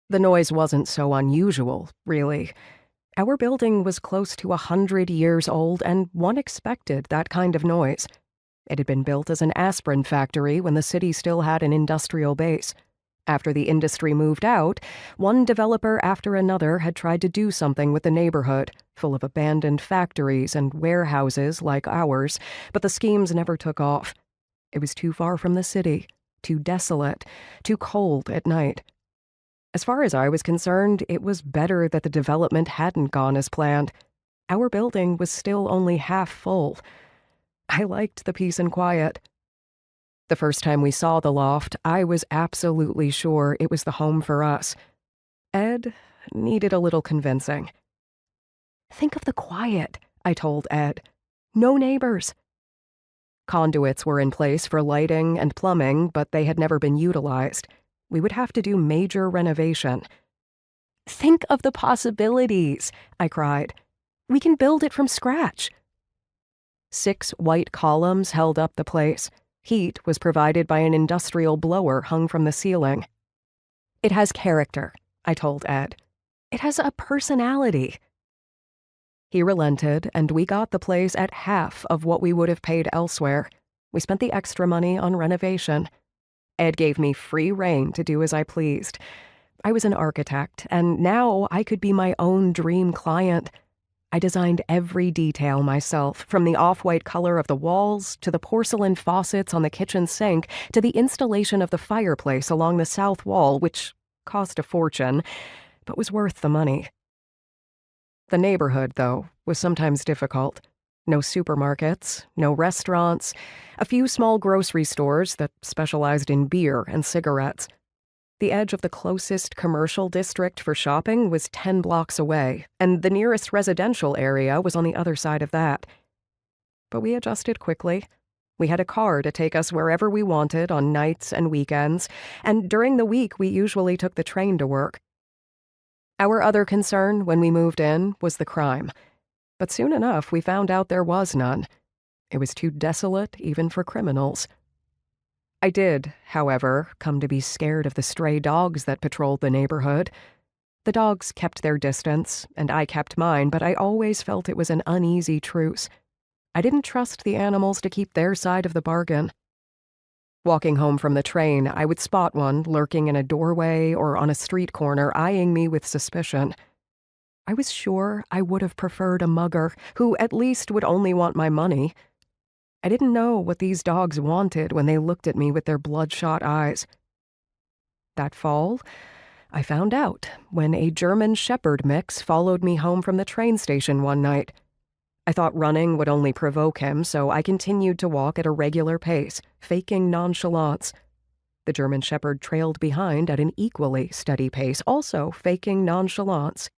The noise wasn't so unusual, really. Our building was close to 100 years old, and one expected that kind of noise. It had been built as an aspirin factory when the city still had an industrial base. After the industry moved out, one developer after another had tried to do something with the neighborhood, full of abandoned factories and warehouses like ours, but the schemes never took off. It was too far from the city, too desolate, too cold at night. As far as I was concerned, it was better that the development hadn't gone as planned. Our building was still only half full. I liked the peace and quiet. The first time we saw the loft, I was absolutely sure it was the home for us. Ed needed a little convincing. "Think of the quiet," I told Ed. "No neighbors." Conduits were in place for lighting and plumbing, but they had never been utilized. We would have to do major renovation. "Think of the possibilities," I cried. "We can build it from scratch." 6 white columns held up the place. Heat was provided by an industrial blower hung from the ceiling. "It has character," I told Ed. "It has a personality." He relented, and we got the place at half of what we would have paid elsewhere. We spent the extra money on renovation. Ed gave me free rein to do as I pleased. I was an architect, and now I could be my own dream client. I designed every detail myself, from the off-white color of the walls, to the porcelain faucets on the kitchen sink, to the installation of the fireplace along the south wall, which cost a fortune, but was worth the money. The neighborhood, though, was sometimes difficult. No supermarkets, no restaurants, a few small grocery stores that specialized in beer and cigarettes. The edge of the closest commercial district for shopping was 10 blocks away, and the nearest residential area was on the other side of that. But we adjusted quickly. We had a car to take us wherever we wanted on nights and weekends, and during the week we usually took the train to work. Our other concern when we moved in was the crime. But soon enough, we found out there was none. It was too desolate even for criminals. I did, however, come to be scared of the stray dogs that patrolled the neighborhood. The dogs kept their distance, and I kept mine, but I always felt it was an uneasy truce. I didn't trust the animals to keep their side of the bargain. Walking home from the train, I would spot one lurking in a doorway or on a street corner, eyeing me with suspicion. I was sure I would have preferred a mugger, who at least would only want my money. I didn't know what these dogs wanted when they looked at me with their bloodshot eyes. That fall, I found out when a German Shepherd mix followed me home from the train station one night. I thought running would only provoke him, so I continued to walk at a regular pace, faking nonchalance. The German Shepherd trailed behind at an equally steady pace, also faking nonchalance.